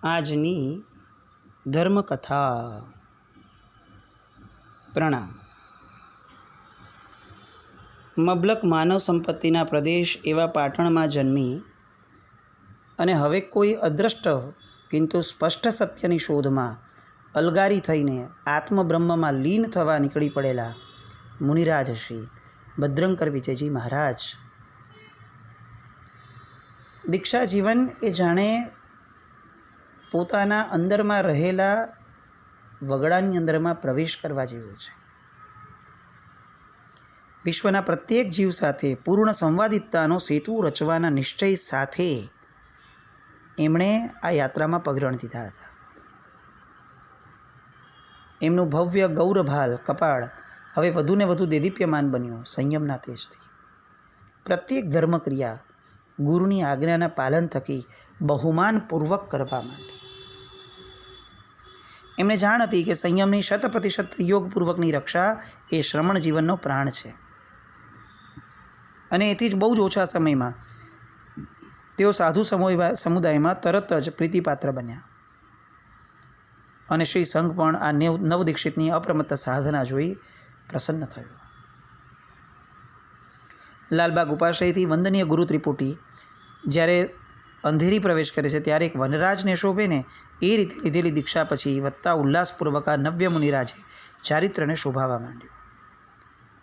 આજની ધર્મકથા. પ્રણામ. મબલક માનવ સંપત્તિના પ્રદેશ એવા પાટણમાં જન્મી અને હવે કોઈ અદ્રષ્ટ કિંતુ સ્પષ્ટ સત્યની શોધમાં અલગારી થઈને આત્મબ્રહ્મમાં લીન થવા નીકળી પડેલા મુનિરાજ શ્રી ભદ્રંકર વિજયજી મહારાજ. દીક્ષા જીવન એ જાણે પોતાના અંદરમાં રહેલા વગડાની અંદરમાં પ્રવેશ કરવા જેવું છે. વિશ્વના પ્રત્યેક જીવ સાથે પૂર્ણ સંવાદિતતાનો સેતુ રચવાના નિશ્ચય સાથે એમણે આ યાત્રામાં પગરણ દીધા હતા. એમનું ભવ્ય ગૌરભાલ કપાળ હવે વધુને વધુ દેદીપ્યમાન બન્યું સંયમના તેજથી. પ્રત્યેક ધર્મક્રિયા ગુરુની આજ્ઞાના પાલન થકી બહુમાનપૂર્વક કરવા માટે એમને જાણ હતી કે સંયમની 100% યોગપૂર્વકની રક્ષા એ શ્રમણ જીવનનો પ્રાણ છે. અને એથી જ બહુ જ ઓછા સમયમાં તેઓ સાધુ સમુદાયમાં તરત જ પ્રીતિપાત્ર બન્યા. અને શ્રી સંઘ પણ આ નવદીક્ષિતની અપ્રમત્ત સાધના જોઈ પ્રસન્ન થયો. લાલબાગ ઉપાશ્રયથી વંદનીય ગુરુ ત્રિપુટી જ્યારે અંધેરી પ્રવેશ કરે છે ત્યારે એક વનરાજને શોભે ને એ રીતે લીધેલી દીક્ષા પછી વધતા ઉલ્લાસપૂર્વક આ નવ્ય મુનિરાજે ચારિત્રને શોભાવા માંડ્યું.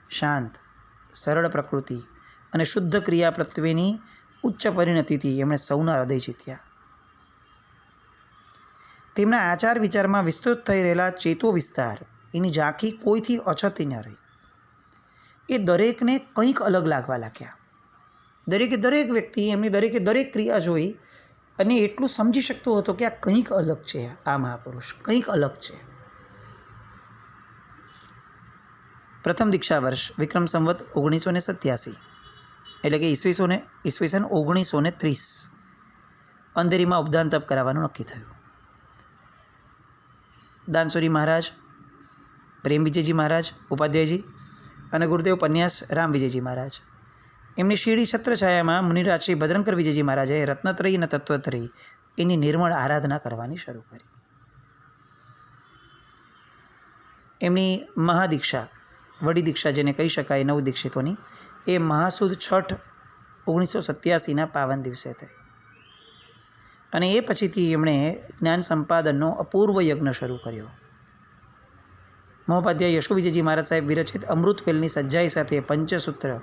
શાંત, સરળ પ્રકૃતિ અને શુદ્ધ ક્રિયા પ્રત્યેની ઉચ્ચ પરિણતિથી એમણે સૌના હૃદય જીત્યા. તેમના આચાર વિચારમાં વિસ્તૃત થઈ રહેલા ચેતો વિસ્તાર એની ઝાંખી કોઈથી અછતી ન રહી. એ દરેકને કંઈક અલગ લાગવા લાગ્યા. દરેક વ્યક્તિ એમની દરેક ક્રિયા જોઈ અને એટલું સમજી શકતો હતો કે આ કંઈક અલગ છે. આ મહાપુરુષ કંઈક અલગ છે. પ્રથમ દીક્ષા વર્ષ વિક્રમ સંવત 1987 એટલે કે ઈસવીસન 1930 અંધેરીમાં ઉપદાન તપ કરાવવાનું નક્કી થયું. દાનસુરી મહારાજ, પ્રેમ વિજયજી મહારાજ ઉપાધ્યાયજી અને ગુરુદેવ પન્યાસ રામ વિજયજી મહારાજ એમની શીરડી છત્રછાયામાં મુનિરાજ શ્રી ભદ્રંકર વિજયજી મહારાજે રત્નત્રયી અને તત્વત્રયી એની નિર્મળ આરાધના કરવાની શરૂ કરી. એમની મહાદીક્ષા, વડી દીક્ષા જેને કહી શકાય નવ દીક્ષિતોની, એ મહાસુદ છઠ 1987ના પાવન દિવસે થઈ. અને એ પછીથી એમણે જ્ઞાન સંપાદનનો અપૂર્વ યજ્ઞ શરૂ કર્યો. મહોપાધ્યાય યશુ વિજયજી મહારાજ સાહેબ વિરચિત અમૃતવેલની સજ્જાઈ સાથે પંચસૂત્ર,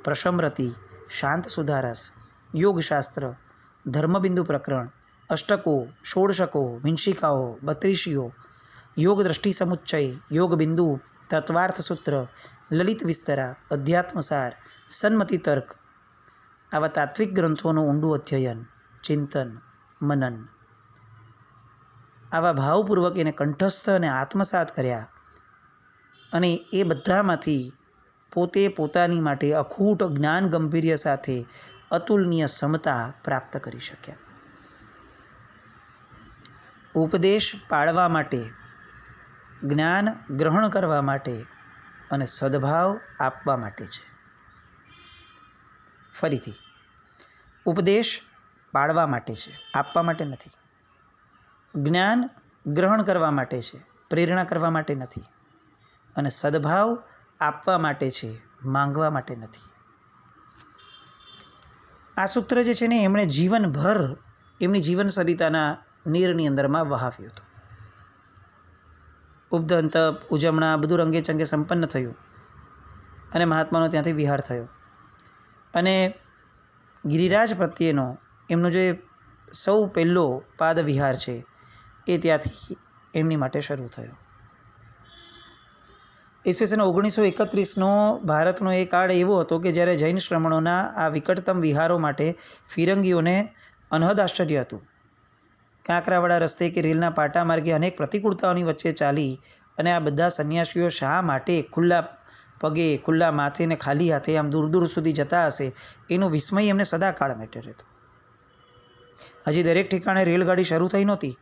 પ્રશમરતિ, શાંત સુધારસ, યોગશાસ્ત્ર, ધર્મબિંદુ પ્રકરણ, અષ્ટકો, ષોડશકો, વિંશિકાઓ, 32ઓ, યોગ દ્રષ્ટિ સમુચ્ચય, યોગ બિંદુ, તત્વાર્થ સૂત્ર, લલિત વિસ્તરા, અધ્યાત્મસાર, સન્મતિ તર્ક આવા તાત્વિક ગ્રંથોનું ઊંડું અધ્યયન, ચિંતન, મનન આવા ભાવપૂર્વક એને કંઠસ્થ અને આત્મસાત કર્યા. અને એ બધામાંથી પોતે પોતાની માટે અખૂટ જ્ઞાન ગંભીર્ય સાથે અતુલનીય સમતા પ્રાપ્ત કરી શક્યા. ઉપદેશ પાળવા માટે, જ્ઞાન ગ્રહણ કરવા માટે અને સદભાવ આપવા માટે છે. ફરીથી, ઉપદેશ પાળવા માટે છે, આપવા માટે નથી. જ્ઞાન ગ્રહણ કરવા માટે છે, પ્રેરણા કરવા માટે નથી. અને સદભાવ આપવા માટે છે, માંગવા માટે નથી. આ સૂત્ર જે છે ને એમણે જીવનભર એમની જીવન સરિતાના નીરની અંદરમાં વહાવ્યું હતું. ઉપદન તપ, ઉજમણા બધું રંગે ચંગે સંપન્ન થયું અને મહાત્માનો ત્યાંથી વિહાર થયો. અને ગિરિરાજ પ્રત્યેનો એમનો જે સૌ પહેલો પાદ વિહાર છે એ ત્યાંથી એમની માટે શરૂ થયો. ઈસવીસન 1931નો ભારતનો એ કાળ એવો હતો કે જ્યારે જૈન શ્રમણોના આ વિકટતમ વિહારો માટે ફિરંગીઓને અનહદ આશ્ચર્ય હતું. કાંકરાવાળા રસ્તે કે રેલના પાટા માર્ગે અનેક પ્રતિકૂળતાઓની વચ્ચે ચાલી અને આ બધા સંન્યાસીઓ શા માટે ખુલ્લા પગે, ખુલ્લા માથે ને ખાલી હાથે આમ દૂર દૂર સુધી જતા હશે એનું વિસ્મય એમને સદાકાળ માટે રહેતો. હજી દરેક ઠેકાણે રેલગાડી શરૂ થઈ નહોતી.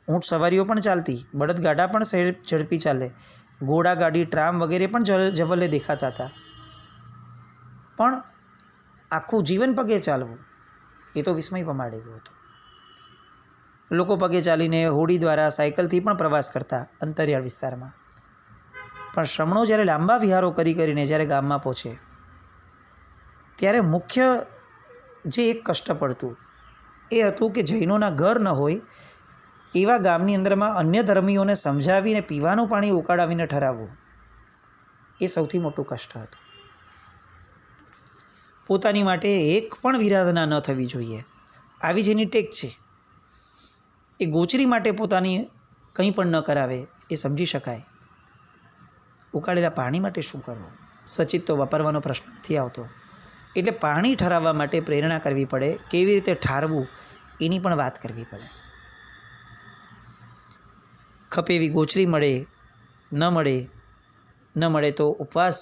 ઊંટ સવારીઓ પણ ચાલતી, બળદગાડા પણ ઝડપી ચાલે, ઘોડાગાડી, ટ્રામ વગેરે પણ જવલ્લે દેખાતા હતા. પણ આખું જીવન પગે ચાલવું એ તો વિસ્મય પમાડે એવું હતું. લોકો પગે ચાલીને, હોડી દ્વારા, સાયકલથી પણ પ્રવાસ કરતા અંતરિયાળ વિસ્તારમાં. પણ શ્રમણો જ્યારે લાંબા વિહારો કરીને જ્યારે ગામમાં પહોંચે ત્યારે મુખ્ય જે એક કષ્ટ પડતું એ હતું કે જૈનોના ઘર ન હોય એવા ગામની અંદરમાં અન્ય ધર્મીઓને સમજાવીને પીવાનું પાણી ઉકાળાવીને ઠરાવવું એ સૌથી મોટું કષ્ટ હતું. પોતાની માટે એક પણ વિરાધના ન થવી જોઈએ આવી જેની ટેક છે એ ગોચરી માટે પોતાની કંઈ પણ ન કરાવે એ સમજી શકાય. ઉકાળેલા પાણી માટે શું કરવું? સચિત તો વાપરવાનો પ્રશ્ન નથી આવતો. એટલે પાણી ઠરાવવા માટે પ્રેરણા કરવી પડે, કેવી રીતે ઠારવું એની પણ વાત કરવી પડે. ખપે એવી ગોચરી ન મળે તો ઉપવાસ,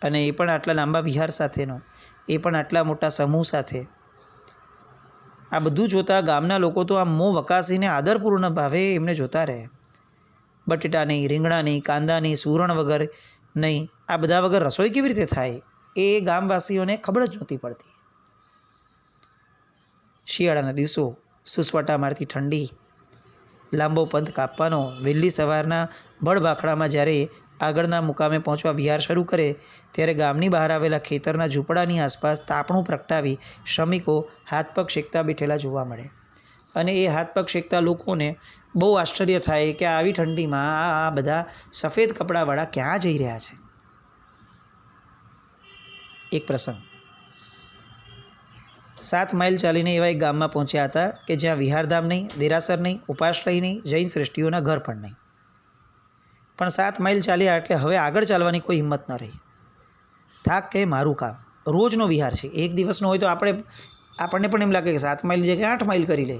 અને એ પણ આટલા લાંબા વિહાર સાથેનો, એ પણ આટલા મોટા સમૂહ સાથે. આ બધું જોતાં ગામના લોકો તો આ મોં વકાસીને આદરપૂર્ણ ભાવે એમને જોતા રહે. બટેટા નહીં, રીંગણા નહીં, કાંદા નહીં, સૂરણ વગર નહીં, આ બધા વગર રસોઈ કેવી રીતે થાય એ ગામવાસીઓને ખબર જ નહોતી પડતી. શિયાળાના દિવસો, સુસવાટા મારતી ઠંડી, લાંબો પંથ કાપવાનો, વહેલી સવારના બળબાખડામાં જ્યારે આગળના મુકામે પહોંચવા વિહાર શરૂ કરે ત્યારે ગામની બહાર આવેલા ખેતરના ઝૂંપડાની આસપાસ તાપણું પ્રગટાવી શ્રમિકો હાથ પગ શેકતા બેઠેલા જોવા મળે. અને એ હાથ પગ શેકતા લોકોને બહુ આશ્ચર્ય થાય કે આવી ઠંડીમાં આ બધા સફેદ કપડાવાળા ક્યાં જઈ રહ્યા છે. એક પ્રસંગ, 7 માઇલ ચાલીને એવા એક ગામમાં પહોંચ્યા હતા કે જ્યાં વિહારધામ નહીં, દેરાસર નહીં, ઉપાશ્રય નહીં, જૈન શ્રેષ્ઠીઓના ઘર પણ નહીં. પણ 7 માઇલ ચાલ્યા એટલે હવે આગળ ચાલવાની કોઈ હિંમત ન રહી. થાક કે મારું કામ, રોજનો વિહાર છે, એક દિવસનો હોય તો આપણને પણ એમ લાગે કે 7 માઇલ જગ્યાએ 8 માઇલ કરી લે.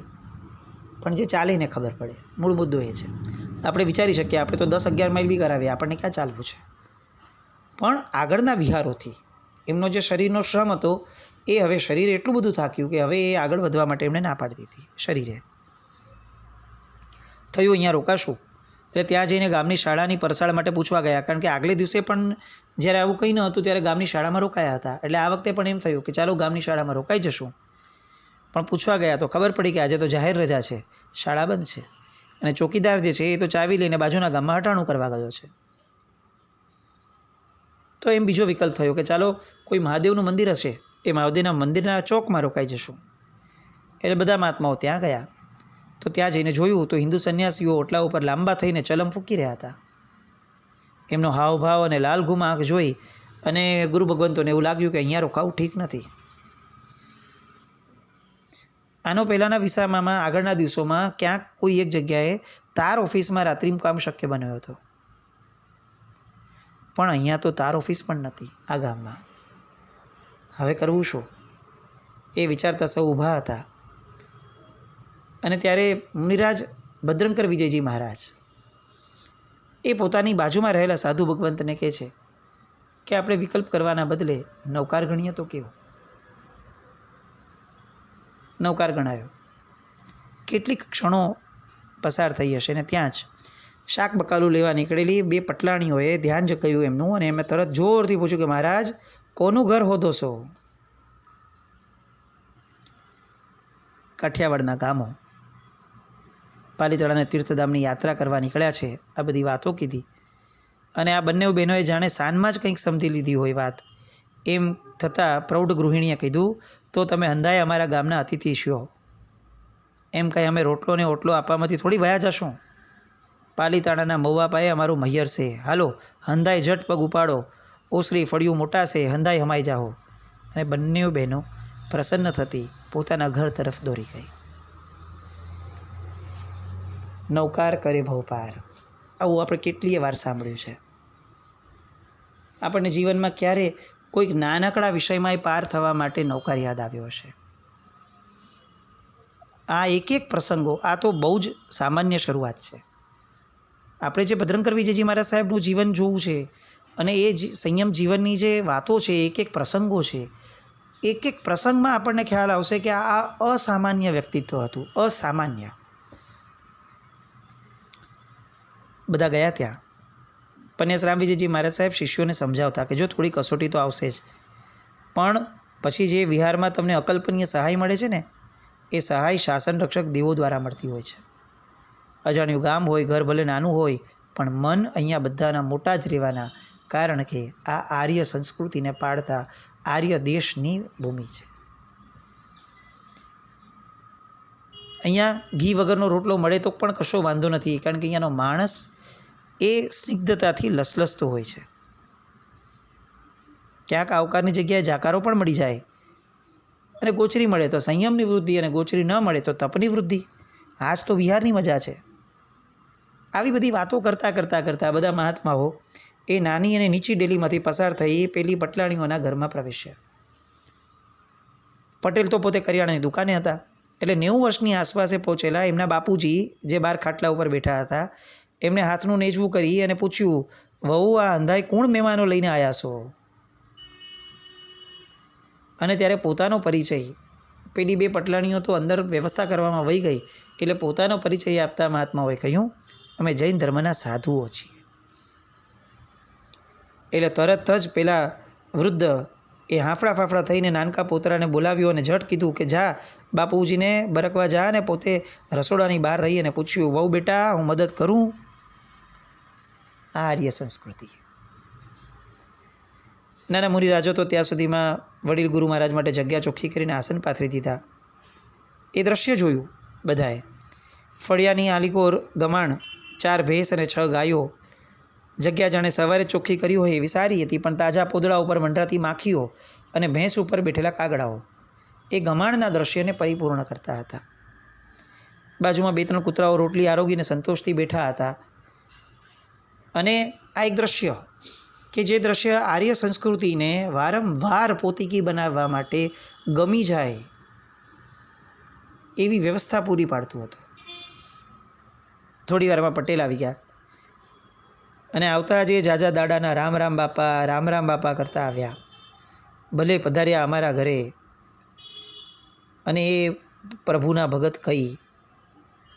પણ જે ચાલે ને ખબર પડે, મૂળ મુદ્દો એ છે. આપણે વિચારી શકીએ આપણે તો 10-11 માઇલ બી કરાવીએ, આપણને ક્યાં ચાલવું છે. પણ આગળના વિહારોથી એમનો જે શરીરનો શ્રમ હતો એ હવે શરીર એટલું બધું થાક્યું કે હવે એ આગળ વધવા માટે એમણે ના પાડી દીધી. શરીરે થયું અહીંયા રોકાશું. એટલે ત્યાં જઈને ગામની શાળાની પરસાળ માટે પૂછવા ગયા, કારણ કે આગલે દિવસે પણ જ્યારે આવું કંઈ ન હતું ત્યારે ગામની શાળામાં રોકાયા હતા. એટલે આ વખતે પણ એમ થયું કે ચાલો ગામની શાળામાં રોકાઈ જશું. પણ પૂછવા ગયા તો ખબર પડી કે આજે તો જાહેર રજા છે, શાળા બંધ છે, અને ચોકીદાર જે છે એ તો ચાવી લઈને બાજુના ગામમાં હટાણું કરવા ગયો છે. તો એમ બીજો વિકલ્પ થયો કે ચાલો કોઈ મહાદેવનું મંદિર હશે, એ મહાદેવના મંદિરના ચોકમાં રોકાઈ જશું. એટલે બધા મહાત્માઓ ત્યાં ગયા. તો ત્યાં જઈને જોયું તો હિન્દુ સંન્યાસીઓ ઓટલા ઉપર લાંબા થઈને ચલમ ફૂંકી રહ્યા હતા. એમનો હાવભાવ અને લાલઘુમ આંખ જોઈ અને ગુરુ ભગવંતોને એવું લાગ્યું કે અહીંયા રોકાવું ઠીક નથી. આનો પહેલાંના વિસામાં આગળના દિવસોમાં ક્યાંક કોઈ એક જગ્યાએ તાર ઓફિસમાં રાત્રિ મુકામ શક્ય બન્યો હતો. પણ અહીંયા તો તાર ઓફિસ પણ નથી આ ગામમાં. હવે કરવું શું એ વિચારતા સૌ ઊભા હતા. અને ત્યારે મુનિરાજ ભદ્રંકર વિજયજી મહારાજ એ પોતાની બાજુમાં રહેલા સાધુ ભગવંતને કહે છે કે આપણે વિકલ્પ કરવાના બદલે નવકાર ગણીએ તો કેવું. નવકાર ગણાયો. કેટલીક ક્ષણો પસાર થઈ હશે ને ત્યાં જ શાક બકાલું લેવા નીકળેલી 2 પટલાણીઓએ ધ્યાન જગાવ્યું એમનું, અને એમણે તરત જોરથી પૂછ્યું કે મહારાજ કોનું ઘર હોદો છો? કાઠિયાવાડના ગામો, પાલીતાણા અને તીર્થધામની યાત્રા કરવા નીકળ્યા છે, આ બધી વાતો કીધી. અને આ બંને બહેનોએ જાણે સાંજમાં જ કંઈક સમજી લીધી હોય વાત. એમ થતાં પ્રૌઢ ગૃહિણીએ કીધું, તો તમે હંધાય અમારા ગામના અતિથિ છો, એમ કંઈ અમે રોટલો ને ઓટલો આપવામાંથી થોડી વયા જશું. પાલીતાણાના મહુવાપાએ અમારું મૈયર છે, હાલો હંધાય ઝટ પગ ઉપાડો, ઓસરી ફળિયું મોટા છે, હંધાય હમાઈ જાઓ. અને બંને બહેનો પ્રસન્ન થતી પોતાના ઘર તરફ દોરી ગઈ. નૌકાર કરે ભવપાર, આવું આપણે કેટલીય વાર સાંભળ્યું છે. આપણને જીવનમાં ક્યારે કોઈક નાનકડા વિષયમાં પાર થવા માટે નૌકાર યાદ આવ્યો હશે. આ એક પ્રસંગો, આ તો બહુ જ સામાન્ય શરૂઆત છે. આપણે જે ભદ્રંકર વિજયજી મહારાજ સાહેબનું જીવન જોવું છે અને એ સંયમ જીવનની જે વાતો છે, એક પ્રસંગો છે, એક પ્રસંગમાં આપણને ખ્યાલ આવશે કે આ અસામાન્ય વ્યક્તિત્વ હતું. અસામાન્ય. બધા ગયા ત્યાં. પન્યાસરામ વિજયજી મહારાજ સાહેબ શિષ્યોને સમજાવતા કે જો થોડી કસોટી તો આવશે જ, પણ પછી જે વિહારમાં તમને અકલ્પનીય સહાય મળે છે ને એ સહાય શાસન રક્ષક દેવો દ્વારા મળતી હોય છે. અજાણ્યું ગામ હોય, ઘર ભલે નાનું હોય, પણ મન અહીંયા બધાના મોટા જ રહેવાના, કારણ કે આ આર્ય સંસ્કૃતિને પાળતા આર્ય દેશની ભૂમિ છે. અહીંયા ઘી વગરનો રોટલો મળે તો પણ કશો વાંધો નથી, કારણ કે અહીંયાનો માણસ એ સ્નિગ્ધતાથી લસલસતો હોય છે. ક્યાંક આવકારની જગ્યાએ જાકારો પણ મળી જાય, અને ગોચરી મળે તો સંયમની વૃદ્ધિ, અને ગોચરી ન મળે તો તપની વૃદ્ધિ. આ જ તો વિહારની મજા છે. આવી બધી વાતો કરતાં બધા મહાત્માઓ એ નાની અને નીચી ડેલીમાંથી પસાર થઈ પેલી પટલાણીઓના ઘરમાં પ્રવેશ્યા. પટેલ તો પોતે કરિયાણાની દુકાને હતા, એટલે 90 વર્ષની આસપાસે પહોંચેલા એમના બાપુજી જે બહાર ખાટલા ઉપર બેઠા હતા, એમને હાથનું નેજવું કરી અને પૂછ્યું, વહુ, આ અંધાઈ કોણ મહેમાનો લઈને આવ્યા છો? અને ત્યારે પોતાનો પરિચય, પેલી 2 પટલાણીઓ તો અંદર વ્યવસ્થા કરવામાં વહી ગઈ, એટલે પોતાનો પરિચય આપતા મહાત્માઓએ કહ્યું, અમે જૈન ધર્મના સાધુઓ છીએ. એટલે તરત જ પેલા વૃદ્ધ એ હાંફળા ફાફડા થઈને નાનકા પોતરાને બોલાવ્યો અને ઝટ કીધું કે જા બાપુજીને બરકવા જા, અને પોતે રસોડાની બહાર રહી અને પૂછ્યું, વહુ બેટા, હું મદદ કરું? આ આર્ય સંસ્કૃતિ. નાના મુનિરાજો તો ત્યાં સુધીમાં વડીલ ગુરુ મહારાજ માટે જગ્યા ચોખ્ખી કરીને આસન પાથરી દીધા. એ દ્રશ્ય જોયું બધાએ. ફળિયાની આલીકોર ગમાણ, 4 ભેંસ અને 6 ગાયો. જગ્યા જાણે સવારે ચોખ્ખી કરી હોય એવી સારી હતી, પણ તાજા પોદળા ઉપર મંડરાતી માખીઓ અને ભેંસ ઉપર બેઠેલા કાગડાઓ એ ગમાણના દ્રશ્યને પરિપૂર્ણ કરતા હતા. બાજુમાં 2-3 કૂતરાઓ રોટલી આરોગીને સંતોષથી બેઠા હતા. અને આ એક દ્રશ્ય કે જે દ્રશ્ય આર્ય સંસ્કૃતિને વારંવાર પોતીકી બનાવવા માટે ગમી જાય એવી વ્યવસ્થા પૂરી પાડતું હતું. થોડી વારમાં પટેલ આવી ગયા, અને આવતા જે જાજા દાડાના રામ રામ બાપા કરતા આવ્યા. ભલે પધાર્યા અમારા ઘરે, અને એ પ્રભુના ભગત કહી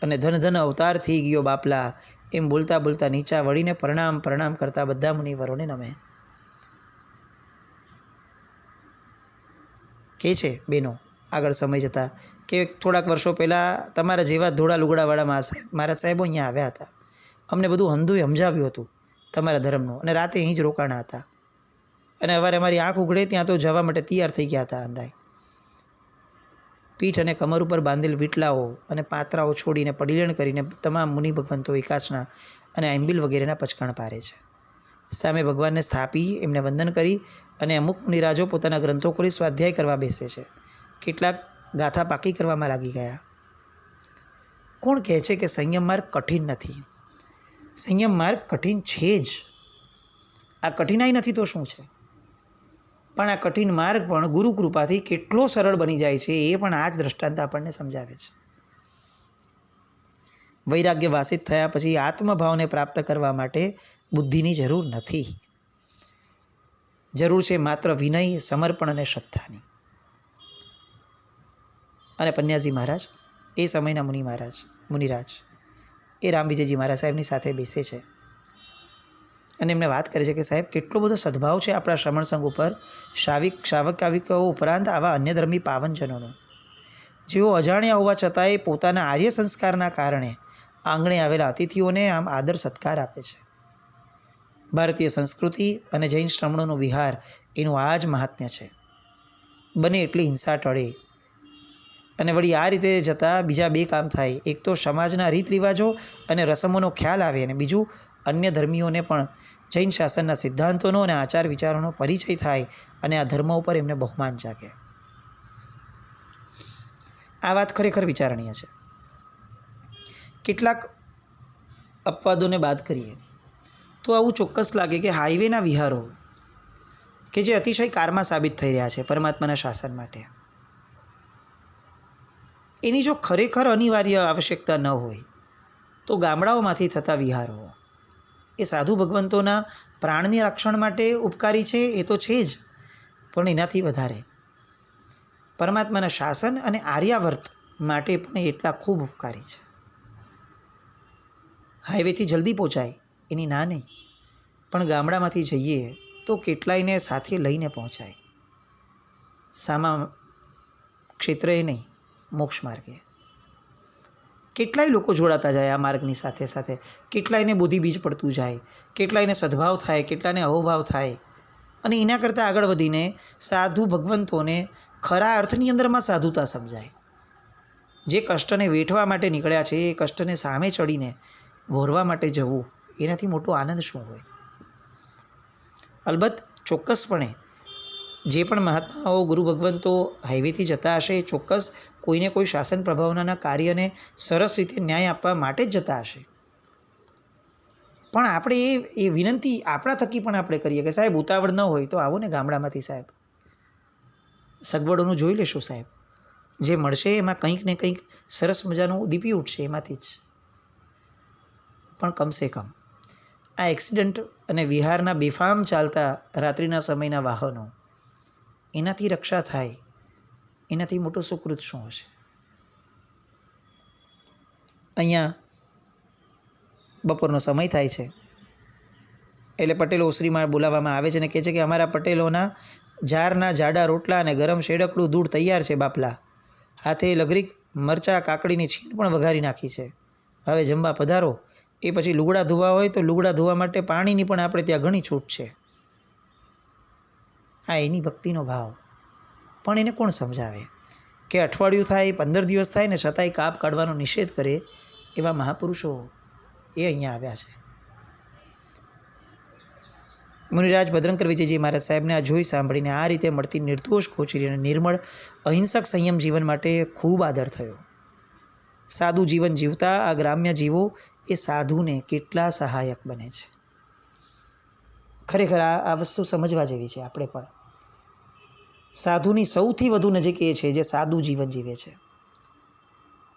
અને ધન ધન અવતાર થઈ ગયો બાપલા, એમ બોલતા બોલતા નીચા વળીને પ્રણામ કરતા બધા મુનિવરોને નમે. કે છે બેનો આગળ સમય જતાં કે થોડાક વર્ષો પહેલાં તમારા જેવા ધોળા લુગડાવાળા મહારાજ સાહેબો અહીંયા આવ્યા હતા. અમને બધું હંધુય સમજાવ્યું હતું તમારા ધર્મનું, અને રાતે અહીં જ રોકાણા હતા, અને અવારે અમારી આંખ ઉઘડે ત્યાં તો જવા માટે તૈયાર થઈ ગયા હતા. અંધાઈ પીઠ અને કમર ઉપર બાંધેલ વીટલાઓ અને પાત્રાઓ છોડીને પડીલેણ કરીને તમામ મુનિ ભગવંતો એકાસના અને આંબિલ વગેરેના પચકાણ પારે છે. સામે ભગવાનને સ્થાપી એમને વંદન કરી અને અમુક મુનિરાજો પોતાના ગ્રંથો ખોલી સ્વાધ્યાય કરવા બેસે છે. કેટલાક ગાથા પાકી કરવામાં લાગી ગયા. કોણ કહે છે કે સંયમ માર્ગ કઠિન નથી? સંયમ માર્ગ કઠિન છે જ. આ કઠિનાઈ નથી તો શું છે? પણ આ કઠિન માર્ગ પણ ગુરુ કૃપાથી કેટલો સરળ બની જાય છે એ પણ આ જ દ્રષ્ટાંત આપણને સમજાવે છે. વૈરાગ્ય વાસિત થયા પછી આત્મભાવને પ્રાપ્ત કરવા માટે બુદ્ધિની જરૂર નથી. જરૂર છે માત્ર વિનય, સમર્પણ અને શ્રદ્ધાની. અને પન્યાજી મહારાજ, એ સમયના મુનિરાજ એ રામ વિજયજી મહારાજ સાહેબની સાથે બેસે છે, અને એમને વાત કરે છે કે સાહેબ, કેટલો બધો સદભાવ છે આપણા શ્રમણ સંઘ ઉપર, શાવકાવિકો ઉપરાંત આવા અન્ય ધર્મી પાવનજનોનો, જેઓ અજાણ્યા હોવા છતાંય પોતાના આર્ય સંસ્કારના કારણે આંગણે આવેલા અતિથિઓને આમ આદર સત્કાર આપે છે. ભારતીય સંસ્કૃતિ અને જૈન શ્રમણોનો વિહાર, એનું આ જ મહાત્મ્ય છે. બને એટલી હિંસા ટળે, અને વળી આ રીતે જતાં બીજા 2 કામ થાય. એક તો સમાજના રીત રિવાજો અને રસમોનો ખ્યાલ આવે, અને બીજું અન્ય ધર્મીઓને પણ જૈન શાસનના સિદ્ધાંતોનો અને આચાર વિચારોનો પરિચય થાય, અને આ ધર્મ ઉપર એમને બહુમાન જાગે. આ વાત ખરેખર વિચારણીય છે. કેટલાક અપવાદોને બાદ કરીએ તો આવું ચોક્કસ લાગે કે હાઈવેના વિહારો કે જે અતિશય કારમાં સાબિત થઈ રહ્યા છે પરમાત્માના શાસન માટે, એની જો ખરેખર અનિવાર્ય આવશ્યકતા ન હોય તો ગામડાઓમાંથી થતા વિહારો એ સાધુ ભગવંતોના પ્રાણની રક્ષણ માટે ઉપકારી છે, એ તો છે જ, પણ એનાથી વધારે પરમાત્માના શાસન અને આર્યાવર્ત માટે પણ એટલા ખૂબ ઉપકારી છે. હાઈવેથી જલ્દી પહોંચાય એની ના નહીં, પણ ગામડામાંથી જઈએ તો કેટલાયને સાથે લઈને પહોંચાય. સામા ક્ષેત્રે નહીં, મોક્ષ માર્ગે. કેટલાય લોકો જોડાતા જાય આ માર્ગની સાથે સાથે. કેટલાયને બુદ્ધિબીજ પડતું જાય, કેટલાયને સદભાવ થાય, કેટલાને અહોભાવ થાય. અને એના કરતાં આગળ વધીને સાધુ ભગવંતોને ખરા અર્થની અંદરમાં સાધુતા સમજાય. જે કષ્ટને વેઠવા માટે નીકળ્યા છે એ કષ્ટને સામે ચડીને વહોરવા માટે જવું, એનાથી મોટો આનંદ શું હોય. અલબત્ત ચોક્કસપણે જે પણ મહાત્માઓ ગુરુ ભગવંતો હાઈવેથી જતા હશે એ ચોક્કસ કોઈને કોઈ શાસન પ્રભાવનાના કાર્યને સરસ રીતે ન્યાય આપવા માટે જ જતા હશે. પણ આપણે એ વિનંતી આપણા થકી પણ આપણે કરીએ કે સાહેબ ઉતાવળ ન હોય તો આવો ને ગામડામાંથી સાહેબ, સગવડોનું જોઈ લેશું સાહેબ, જે મળશે એમાં કંઈક ને કંઈક સરસ મજાનું દીપી ઉઠશે એમાંથી જ. પણ કમસે કમ આ એક્સિડન્ટ અને વિહારના બેફામ ચાલતા રાત્રિના સમયના વાહનો, એનાથી રક્ષા થાય એનાથી મોટો સુકૃત શું હશે. અહીંયા બપોરનો સમય થાય છે એટલે પટેલો ઓસરીમાં બોલાવવામાં આવે છે અને કહે છે કે અમારા પટેલોના જારના જાડા રોટલા અને ગરમ શેડકડું દૂધ તૈયાર છે બાપલા. હાથે લગરીક મરચાં કાકડીની છીણ પણ વઘારી નાખી છે. હવે જમવા પધારો. એ પછી લુગડા ધોવા હોય તો લુગડા ધોવા માટે પાણીની પણ આપણે ત્યાં ઘણી છૂટ છે. આ એની ભક્તિનો ભાવ. પણ એને કોણ સમજાવે કે અઠવાડિયું થાય, 15 દિવસ થાય ને છતાંય કાપ કાઢવાનો નિષેધ કરે એવા મહાપુરુષો એ અહીંયા આવ્યા છે. મુનિરાજ ભદ્રંકર વિજયજી મહારાજ સાહેબને આ જોઈ સાંભળીને આ રીતે મળતી નિર્દોષ ખોચરી અને નિર્મળ અહિંસક સંયમ જીવન માટે ખૂબ આદર થયો. સાદું જીવન જીવતા આ ગ્રામ્ય જીવો એ સાધુને કેટલા સહાયક બને છે. ખરેખર આ વસ્તુ સમજવા જેવી છે. આપણે પણ સાધુની સૌથી વધુ નજીક એ છે જે સાદું જીવન જીવે છે.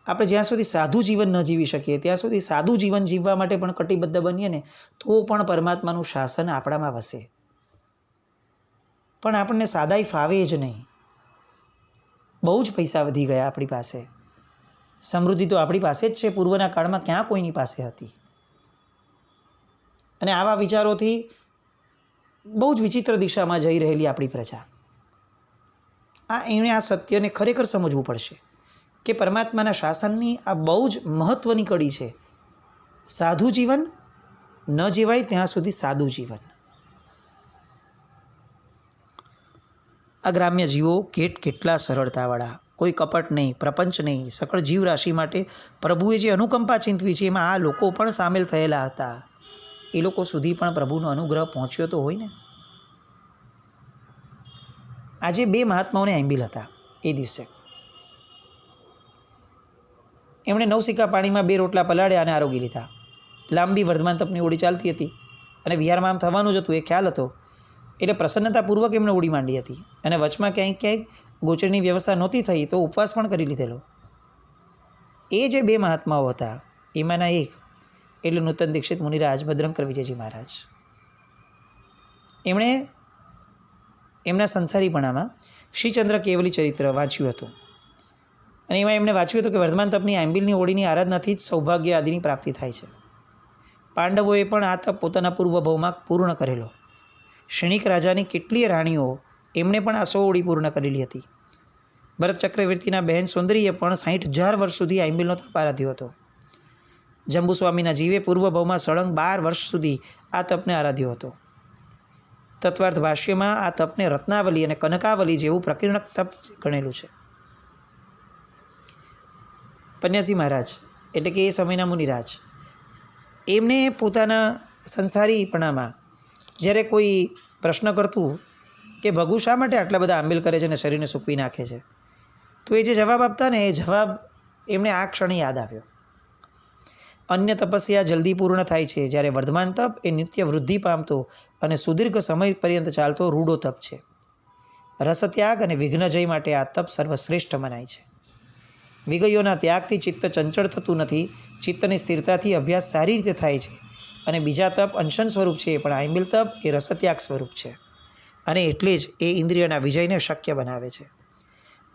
આપણે જ્યાં સુધી સાદું જીવન ન જીવી શકીએ ત્યાં સુધી સાદું જીવન જીવવા માટે પણ કટિબદ્ધ બનીએ ને તો પણ પરમાત્માનું શાસન આપણામાં વસે. પણ આપણને સાદાઈ ફાવે જ નહીં. બહુ જ પૈસા વધી ગયા આપણી પાસે, સમૃદ્ધિ તો આપણી પાસે જ છે, પૂર્વના કાળમાં ક્યાં કોઈની પાસે હતી. અને આવા વિચારોથી બહુ જ વિચિત્ર દિશામાં જઈ રહેલી આપણી પ્રજા. એણે આ સત્યને ખરેખર સમજવું પડશે કે પરમાત્માના શાસનની આ બહુ જ મહત્ત્વની કડી છે. સાધુ જીવન ન જીવાય ત્યાં સુધી સાદું જીવન. આ ગ્રામ્ય જીવો કેટલા સરળતાવાળા, કોઈ કપટ નહીં, પ્રપંચ નહીં, સકળ જીવ રાશિ માટે પ્રભુએ જે અનુકંપા ચિંતવી છે એમાં આ લોકો પણ સામેલ થયેલા હતા. એ લોકો સુધી પણ પ્રભુનો અનુગ્રહ પહોંચ્યો તો હોય ને. આજે 2 મહાત્માઓને આંબીલ હતા એ દિવસે. એમણે 9 સિક્કા પાણીમાં 2 રોટલા પલાળ્યા અને આરોગી લીધા. લાંબી વર્ધમાન તપની ઓળી ચાલતી હતી અને વિહારમાં આમ થવાનું જ હતું એ ખ્યાલ હતો. એટલે પ્રસન્નતાપૂર્વક એમણે ઓળી માંડી હતી અને વચમાં ક્યાંક ગોચરની વ્યવસ્થા નહોતી થઈ તો ઉપવાસ પણ કરી લીધેલો. એ જે 2 મહાત્માઓ હતા એમાંના એક એટલે નૂતન દીક્ષિત મુનિરાજ ભદ્રંકર વિજયજી મહારાજ. એમણે એમના સંસારીપણામાં શ્રીચંદ્ર કેવલી ચરિત્ર વાંચ્યું હતું અને એમાં એમણે વાંચ્યું હતું કે વર્ધમાન તપની આંબીલની ઓળીની આરાધનાથી જ સૌભાગ્ય આદિની પ્રાપ્તિ થાય છે. પાંડવોએ પણ આ તપ પોતાના પૂર્વભાવમાં પૂર્ણ કરેલો. ક્ષણિક રાજાની કેટલીય રાણીઓ એમણે પણ આ 100 ઓળી પૂર્ણ કરેલી હતી. ભરત ચક્રવર્તીના બહેન સુંદરીએ પણ 60,000 વર્ષ સુધી આંબીલનો તપ આરાધ્યો હતો. જંબુસ્વામીના જીવે પૂર્વભાવમાં સળંગ 12 વર્ષ સુધી આ તપને આરાધ્યો હતો. તત્વાર્થ ભાષ્યમાં આ તપને રત્નાવલી અને કનકાવલી જેવું પ્રકીર્ણક તપ ગણેલું છે. પન્યાસી મહારાજ એટલે કે એ સમયના મુનિરાજ એમને પોતાના સંસારીપણામાં જ્યારે કોઈ પ્રશ્ન કરતું કે ભગુ શા માટે આટલા બધા આંબીલ કરે છે અને શરીરને સૂકવી નાખે છે, તો એ જે જવાબ આપતા ને એ જવાબ એમને આ ક્ષણે યાદ આવ્યો. અન્ય તપસ્યા જલ્દી પૂર્ણ થાય છે, જ્યારે વર્ધમાન તપ એ નિત્ય વૃદ્ધિ પામતો અને સુદીર્ઘ સમય પર્યંત ચાલતો રૂડો તપ છે. રસત્યાગ અને વિઘ્નજય માટે આ તપ સર્વશ્રેષ્ઠ મનાય છે. વિગયોના ત્યાગથી ચિત્ત ચંચળ થતું નથી. ચિત્તની સ્થિરતાથી અભ્યાસ સારી રીતે થાય છે અને બીજા તપ અંશન સ્વરૂપ છે, પણ આંબીલ તપ એ રસત્યાગ સ્વરૂપ છે અને એટલે જ એ ઇન્દ્રિયના વિજયને શક્ય બનાવે છે.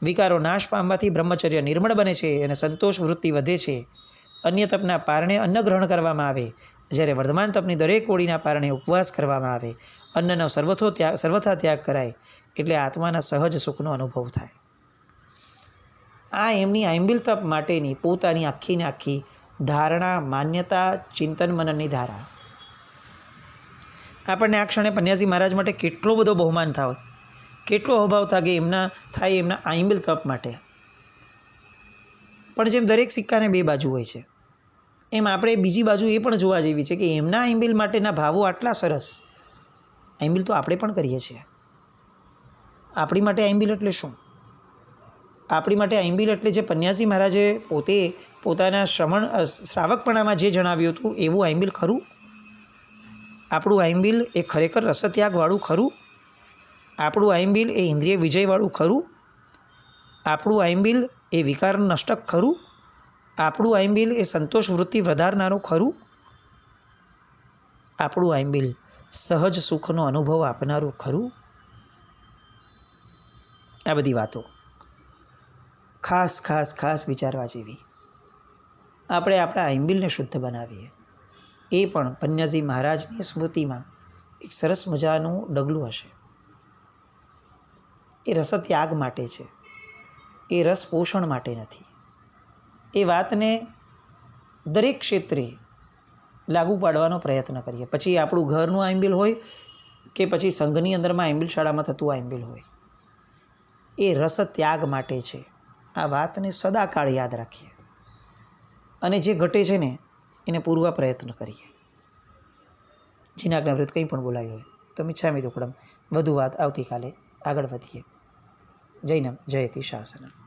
વિકારો નાશ પામવાથી બ્રહ્મચર્ય નિર્મળ બને છે અને સંતોષ વૃત્તિ વધે છે. અન્ય તપના પારણે અન્ન ગ્રહણ કરવામાં આવે, જ્યારે વર્ધમાન તપની દરેક ઓળીના પારણે ઉપવાસ કરવામાં આવે. અન્નનો સર્વથા ત્યાગ કરાય એટલે આત્માના સહજ સુખનો અનુભવ થાય. આ એમની આંબિલ તપ માટેની પોતાની આખી ને આખી ધારણા, માન્યતા, ચિંતન મનનની ધારા. આપણને આ ક્ષણે પન્યાસી મહારાજ માટે કેટલો બધો બહુમાન થાય, કેટલો અભાવ થાય એમના આંબિલ તપ માટે. પણ જેમ દરેક સિક્કાને બે બાજુ હોય છે, એમ આપણે બીજી બાજુ એ પણ જોવા જેવી છે કે એમના આંબિલ માટેના ભાવો આટલા સરસ. આંબિલ તો આપણે પણ કરીએ છીએ. આપણી માટે આંબિલ એટલે શું? આપણી માટે આંબિલ એટલે જે પન્યાસી મહારાજે પોતે પોતાના શ્રાવકપણામાં જે જણાવ્યું હતું એવું આંબિલ ખરું? આપણું આંબિલ એ ખરેખર રસત્યાગવાળું ખરું? આપણું આંબિલ એ ઇન્દ્રિય વિજયવાળું ખરું? આપણું આંબિલ એ વિકાર નષ્ટક ખરું? આપણું આંબિલ એ સંતોષ વૃત્તિ વધારનારું ખરું? આપણું આંબિલ સહજ સુખનો અનુભવ આપનારું ખરું? આ બધી વાતો ખાસ ખાસ ખાસ વિચારવા જેવી. આપણે આપણા આંબિલને શુદ્ધ બનાવીએ. એ પણ પન્યાસી મહારાજની સ્મૃતિમાં એક સરસ મજાનું ડગલું હશે. એ રસત્યાગ માટે છે, એ રસ પોષણ માટે નથી. એ વાતને દરેક ક્ષેત્રે લાગુ પાડવાનો પ્રયત્ન કરીએ. પછી આપણું ઘરનું આંબિલ હોય કે પછી સંઘની અંદરમાં આંબિલ શાળામાં થતું આંબિલ હોય, એ રસત્યાગ માટે છે. આ વાતને સદાકાળ યાદ રાખીએ અને જે ઘટે છે ને એને પૂરવા પ્રયત્ન કરીએ. જીનાજ્ઞાવૃત્ત કંઈ પણ બોલાયું હોય તો મિચ્છામિ દુક્કડમ. વધુ વાત આવતીકાલે આગળ વધીએ. જૈનમ જયતિ શાસનમ.